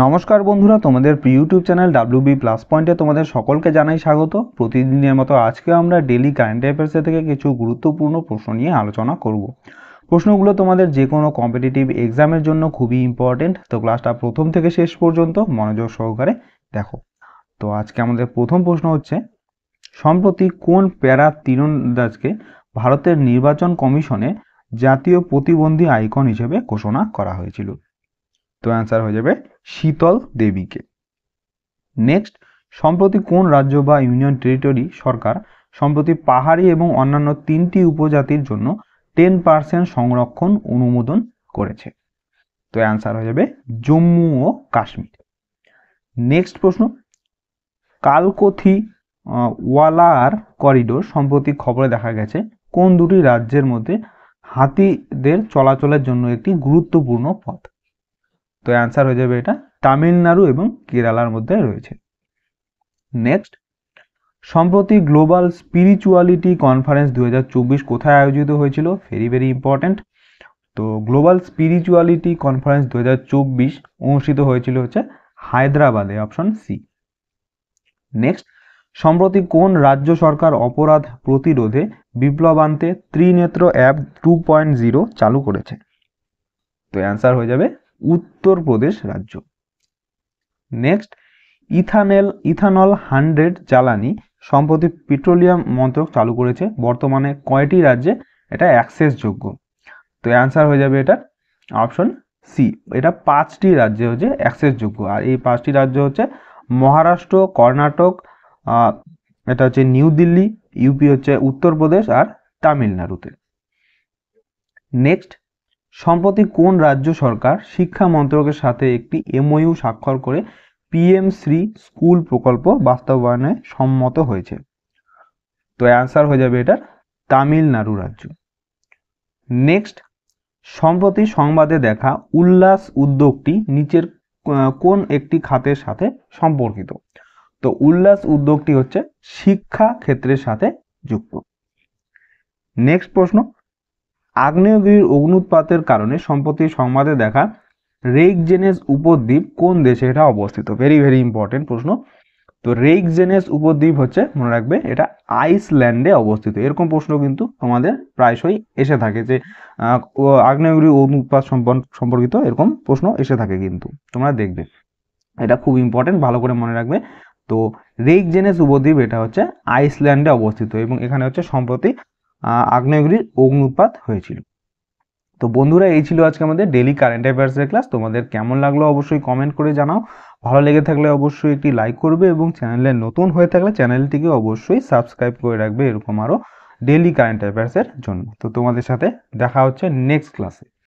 নমস্কার বন্ধুরা, তোমাদের প্রিয় ইউটিউব চ্যানেল WB প্লাস পয়েন্টে তোমাদের সকলকে জানাই স্বাগত। প্রতিদিনের মতো আজকে আমরা ডেলি কারেন্ট অ্যাফেয়ার্স থেকে কিছু গুরুত্বপূর্ণ প্রশ্ন নিয়ে আলোচনা করব। প্রশ্নগুলো তোমাদের যে কোনো কম্পিটিটিভ এক্সামের জন্য খুবই ইম্পর্টেন্ট, তো ক্লাসটা প্রথম থেকে শেষ পর্যন্ত মনোযোগ সহকারে দেখো। তো আজকে আমাদের প্রথম প্রশ্ন হচ্ছে, সম্প্রতি কোন প্যারা তীরন্দাজকে ভারতের নির্বাচন কমিশনে জাতীয় প্রতিবন্ধী আইকন হিসেবে ঘোষণা করা হয়েছিল? তো অ্যান্সার হয়ে যাবে শীতল দেবীকে। নেক্সট, সম্প্রতি কোন রাজ্য বা ইউনিয়ন টেরিটরি সরকার সম্প্রতি পাহাড়ি এবং অন্যান্য 3টি উপজাতির জন্য 10% সংরক্ষণ অনুমোদন করেছে? তো অ্যান্সার হয়ে যাবে জম্মু ও কাশ্মীর। নেক্সট প্রশ্ন, কালকথি ওয়ালার করিডোর সম্প্রতি খবরে দেখা গেছে কোন দুটি রাজ্যের মধ্যে হাতিদের চলাচলের জন্য একটি গুরুত্বপূর্ণ পথ? তো অ্যান্সার হয়ে যাবে এটা তামিলনাড়ু এবং কেরালার মধ্যে রয়েছে। নেক্সট, সম্প্রতি গ্লোবাল স্পিরিচুয়ালিটি কনফারেন্স 2024 কোথায় আয়োজিত হয়েছিল? Very very important. তো গ্লোবাল স্পিরিচুয়ালিটি কনফারেন্স 2024 অনুষ্ঠিত হয়েছিল হচ্ছে হায়দ্রাবাদে, অপশন সি। নেক্সট, সম্প্রতি কোন রাজ্য সরকার অপরাধ প্রতিরোধে বিপ্লব আনতে ত্রিনেত্র অ্যাপ 2.0 চালু করেছে? তো অ্যান্সার হয়ে যাবে উত্তরপ্রদেশ রাজ্য। নেক্সট, ইথানল 100 জ্বালানি সম্প্রতি পেট্রোলিয়াম মন্ত্রক চালু করেছে, বর্তমানে কয়টি রাজ্যে এটা অ্যাক্সেসযোগ্য? তো অ্যান্সার হয়ে যাবে এটা অপশন সি, এটা 5টি রাজ্যে হচ্ছে অ্যাক্সেসযোগ্য। আর এই 5টি রাজ্য হচ্ছে মহারাষ্ট্র, কর্ণাটক, এটা হচ্ছে নিউ দিল্লি, ইউপি হচ্ছে উত্তরপ্রদেশ, আর তামিলনাড়ুতে। নেক্সট, সম্প্রতি কোন রাজ্য সরকার শিক্ষা মন্ত্রকের সাথে একটি MOU স্বাক্ষর করে PM শ্রী স্কুল প্রকল্প বাস্তবায়নে সম্মত হয়েছে? তো অ্যান্সার হয়ে যাবে এটা তামিলনাড়ু রাজ্য। নেক্সট, সম্প্রতি সংবাদে দেখা উল্লাস উদ্যোগটি নিচের কোন একটি খাতের সাথে সম্পর্কিত? তো উল্লাস উদ্যোগটি হচ্ছে শিক্ষা ক্ষেত্রের সাথে যুক্ত। নেক্সট প্রশ্ন, আগ্নেয়গিরির অগ্নুৎপাতের কারণে সম্প্রতি সংবাদে দেখা রেইকজেনেস উপদ্বীপ কোন দেশে এটা অবস্থিত? ভেরি ভেরি ইম্পর্টেন্ট প্রশ্ন। তো রেইকজেনেস উপদ্বীপ হচ্ছে, মনে রাখবে, এটা আইসল্যান্ডে অবস্থিত। এরকম প্রশ্ন কিন্তু আমাদের প্রায়শই এসে থাকে যে আগ্নেয়গিরির অগ্নুৎপাত সম্পর্কিত এরকম প্রশ্ন এসে থাকে, কিন্তু তোমরা দেখবে এটা খুব ইম্পর্টেন্ট, ভালো করে মনে রাখবে। তো রেইকজেনেস উপদ্বীপ এটা হচ্ছে আইসল্যান্ডে অবস্থিত এবং এখানে হচ্ছে সম্প্রতি আগ্নেয়গিরির অগ্নুৎপাত হয়েছিল। তো বন্ধুরা, এই ছিল আজকে আমাদের ডেলি কারেন্ট অ্যাফেয়ার্সের ক্লাস। তোমাদের কেমন লাগলো অবশ্যই কমেন্ট করে জানাও। ভালো লেগে থাকলে অবশ্যই একটি লাইক করবে এবং চ্যানেলে নতুন হয়ে থাকলে চ্যানেলটিকে অবশ্যই সাবস্ক্রাইব করে রাখবে এরকম আরও ডেলি কারেন্ট অ্যাফেয়ার্সের জন্য। তো তোমাদের সাথে দেখা হচ্ছে নেক্সট ক্লাসে।